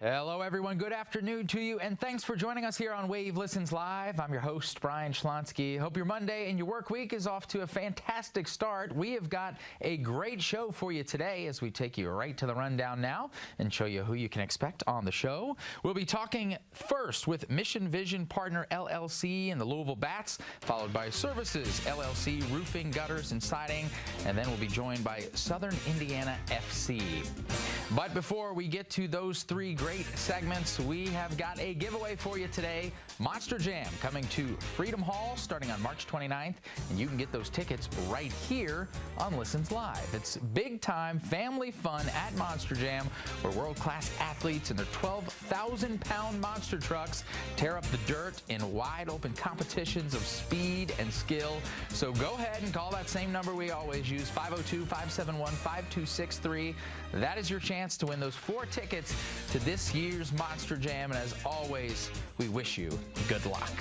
Hello, everyone. Good afternoon to you, and thanks for joining us here on Wave Listens Live. I'm your host, Brian Shlonsky. Hope your Monday and your work week is off to a fantastic start. We have got a great show for you today as we take you right to the rundown now and show you who you can expect on the show. We'll be talking first with Mission Vision Partner LLC and the Louisville Bats, followed by Services LLC, Roofing, Gutters, and Siding, and then we'll be joined by Southern Indiana FC. But before we get to those three great segments, we have got a giveaway for you today. Monster Jam coming to Freedom Hall starting on March 29th, and you can get those tickets right here on Listens Live. It's big time family fun at Monster Jam, where world-class athletes in their 12,000-pound monster trucks tear up the dirt in wide open competitions of speed and skill. So go ahead and call that same number we always use, 502-571-5263. That is your chance to win those 4 tickets to this year's Monster Jam, and as always, we wish you good luck.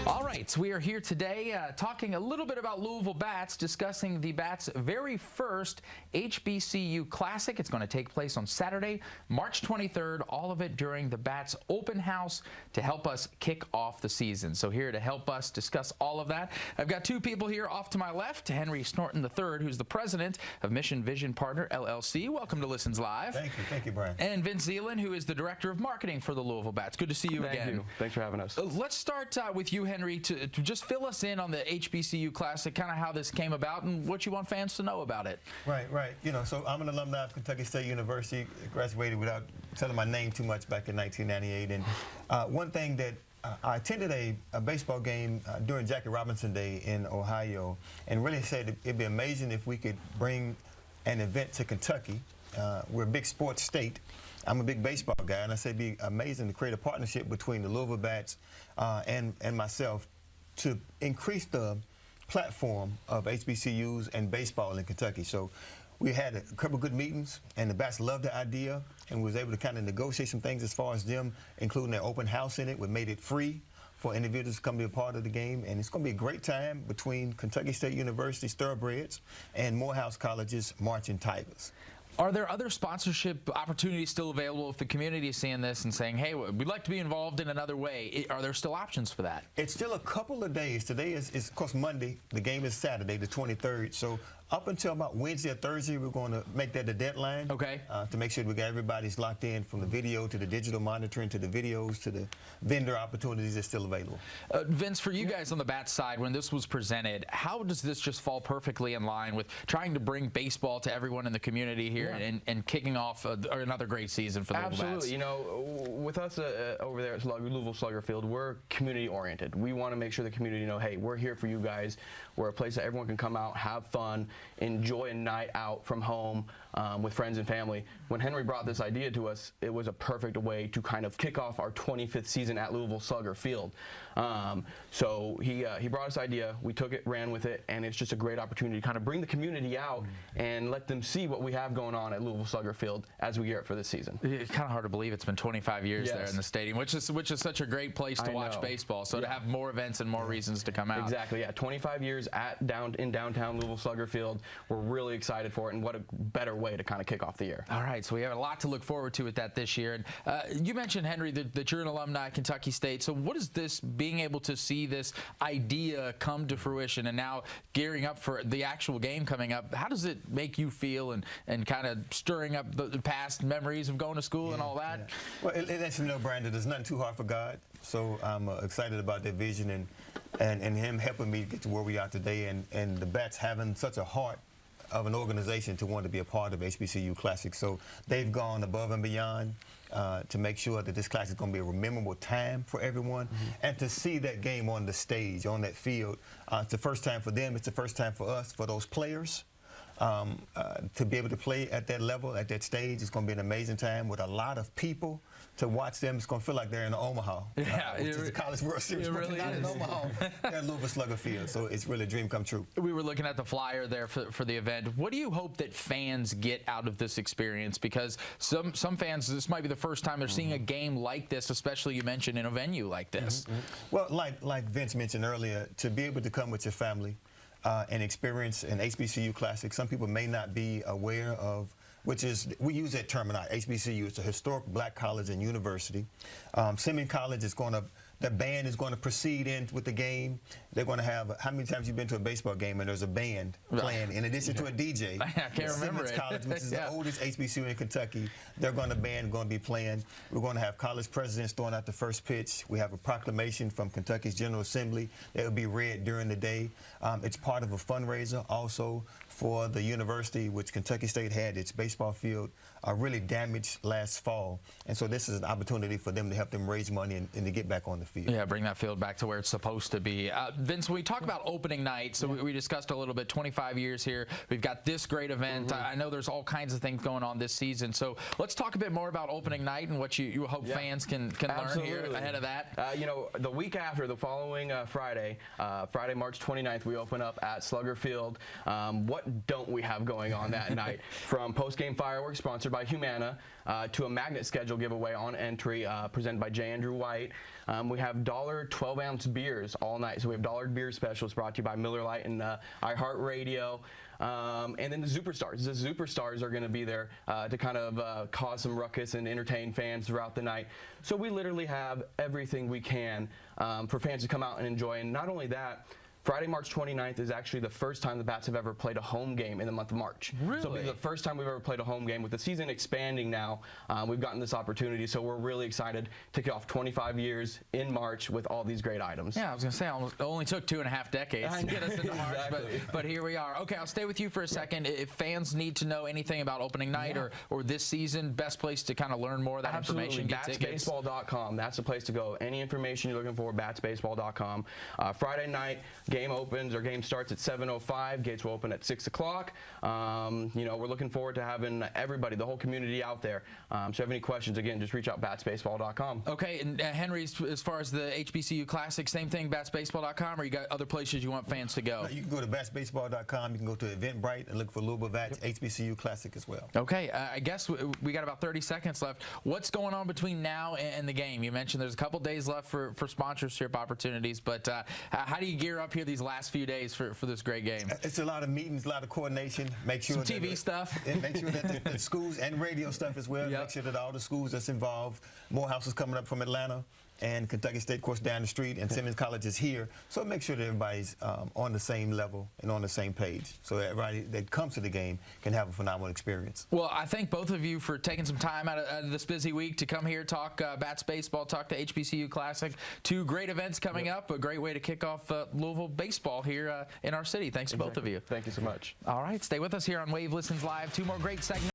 All right, so we are here today talking a little bit about Louisville Bats, discussing the Bats' very first HBCU Classic. It's going to take place on Saturday, March 23rd, all of it during the Bats open house to help us kick off the season. So here to help us discuss all of that, I've got 2 people here off to my left, Henry Snorton III, who's the president of Mission Vision Partner LLC. Welcome to Listens Live. Thank you, Brian. And Vince Zeeland, who is the director of marketing for the Louisville Bats. Good to see you again. Thank you. Thanks for having us. Let's start with you, Henry, to just fill us in on the HBCU Classic, kind of how this came about and what you want fans to know about it. Right. You know, so I'm an alumni of Kentucky State University, graduated without telling my name too much back in 1998. And one thing that I attended a baseball game during Jackie Robinson Day in Ohio, and really said it'd be amazing if we could bring an event to Kentucky. We're a big sports state. I'm a big baseball guy, and I said it'd be amazing to create a partnership between the Louisville Bats and myself to increase the platform of HBCUs and baseball in Kentucky. So we had a couple good meetings, and the Bats loved the idea, and was able to kind of negotiate some things as far as them including their open house in it. We made it free for individuals to come be a part of the game, and it's going to be a great time between Kentucky State University's Thoroughbreds and Morehouse College's Marching Tigers. Are there other sponsorship opportunities still available if the community is seeing this and saying, hey, we'd like to be involved in another way? Are there still options for that? It's still a couple of days. Today is of course, Monday. The game is Saturday, the 23rd. So up until about Wednesday or Thursday, we're going to make that the deadline. Okay. To make sure we got everybody's locked in, from the video to the digital monitoring to the videos to the vendor opportunities that's still available. Vince, for you guys on the Bats side, when this was presented, how does this just fall perfectly in line with trying to bring baseball to everyone in the community here and kicking off another great season for the Louisville Bats? Absolutely. You know, with us over there at Louisville Slugger Field, we're community oriented. We want to make sure the community know, hey, we're here for you guys. We're a place that everyone can come out, have fun, enjoy a night out from home with friends and family. When Henry brought this idea to us, it was a perfect way to kind of kick off our 25th season at Louisville Slugger Field. So he brought us this idea, we took it, ran with it, and it's just a great opportunity to kind of bring the community out and let them see what we have going on at Louisville Slugger Field as we gear up for this season. It's kind of hard to believe it's been 25 years there in the stadium, which is such a great place to watch baseball. So to have more events and more reasons to come out. Exactly, yeah. 25 years in downtown Louisville Slugger Field. We're really excited for it, and what a better way to kind of kick off the year. All right, so we have a lot to look forward to with that this year. And you mentioned, Henry, that you're an alumni at Kentucky State. So what is this, being able to see this idea come to fruition and now gearing up for the actual game coming up, how does it make you feel, and kind of stirring up the past memories of going to school and all that? Well, it lets you know, Brian, that there's nothing too hard for God. So I'm excited about that vision and him helping me get to where we are today, and the Bats having such a heart of an organization to want to be a part of HBCU Classic. So they've gone above and beyond to make sure that this Classic is going to be a memorable time for everyone, and to see that game on the stage, on that field. It's the first time for them. It's the first time for us, for those players. To be able to play at that level, at that stage, it's going to be an amazing time with a lot of people to watch them. It's going to feel like they're in Omaha, which is the College World Series, but they're not in Omaha. They're at Louisville Slugger Field, so it's really a dream come true. We were looking at the flyer there for the event. What do you hope that fans get out of this experience? Because some fans, this might be the first time they're seeing a game like this, especially, you mentioned, in a venue like this. Well, like Vince mentioned earlier, to be able to come with your family and experience an HBCU Classic. Some people may not be aware of which is, we use that term in our HBCU. It's a historic black college and university. Simmons College is going to, the band is going to proceed in with the game. They're going to have, how many times you've been to a baseball game and there's a band playing in addition to a DJ? I can't remember Simmons it. College, which is the oldest HBCU in Kentucky, they're going to band, going to be playing. We're going to have college presidents throwing out the first pitch. We have a proclamation from Kentucky's General Assembly that will be read during the day. It's part of a fundraiser also for the university, which Kentucky State had its baseball field really damaged last fall. And so this is an opportunity for them to help them raise money and to get back on the field. Yeah, bring that field back to where it's supposed to be. Vince, when we talk about opening night, so we discussed a little bit, 25 years here. We've got this great event. I know there's all kinds of things going on this season. So let's talk a bit more about opening night and what you hope fans can learn here ahead of that. You know, the week after, the following Friday, March 29th, we open up at Slugger Field. What don't we have going on that night? From post-game fireworks sponsored by Humana to a magnet schedule giveaway on entry presented by J. Andrew White. We have $1 12-ounce beers all night. So we have $1 beer specials brought to you by Miller Lite and iHeartRadio. And then the Superstars. The Superstars are going to be there to kind of cause some ruckus and entertain fans throughout the night. So we literally have everything we can for fans to come out and enjoy. And not only that, Friday, March 29th is actually the first time the Bats have ever played a home game in the month of March. Really? So it'll be the first time we've ever played a home game. With the season expanding now, we've gotten this opportunity, so we're really excited to kick off 25 years in March with all these great items. Yeah, I was going to say, it only took 2.5 decades to get us into March, Exactly. but here we are. Okay, I'll stay with you for a second. If fans need to know anything about opening night or this season, best place to kind of learn more of that information, get tickets? BatsBaseball.com. That's the place to go. Any information you're looking for, BatsBaseball.com. Friday night, game opens, or game starts at 7:05. Gates will open at 6 o'clock. You know, we're looking forward to having everybody, the whole community out there. So if you have any questions, again, just reach out, BatsBaseball.com. Okay, and Henry, as far as the HBCU Classic, same thing, BatsBaseball.com, or you got other places you want fans to go? You can go to BatsBaseball.com. You can go to Eventbrite and look for Louisville Bats HBCU Classic as well. Okay, I guess we got about 30 seconds left. What's going on between now and the game? You mentioned there's a couple days left for sponsorship opportunities, but how do you gear up here these last few days for this great game? It's a lot of meetings, a lot of coordination. Make sure Some TV stuff. And make sure that the schools and radio stuff as well. Yep. Make sure that all the schools that's involved. Morehouse is coming up from Atlanta, and Kentucky State, of course, down the street, and Simmons College is here. So make sure that everybody's on the same level and on the same page, so everybody that comes to the game can have a phenomenal experience. Well, I thank both of you for taking some time out of this busy week to come here, talk Bats baseball, talk the HBCU Classic. Two great events coming up, a great way to kick off Louisville baseball here in our city. Thanks to both of you. Thank you so much. All right, stay with us here on Wave Listens Live. Two more great segments.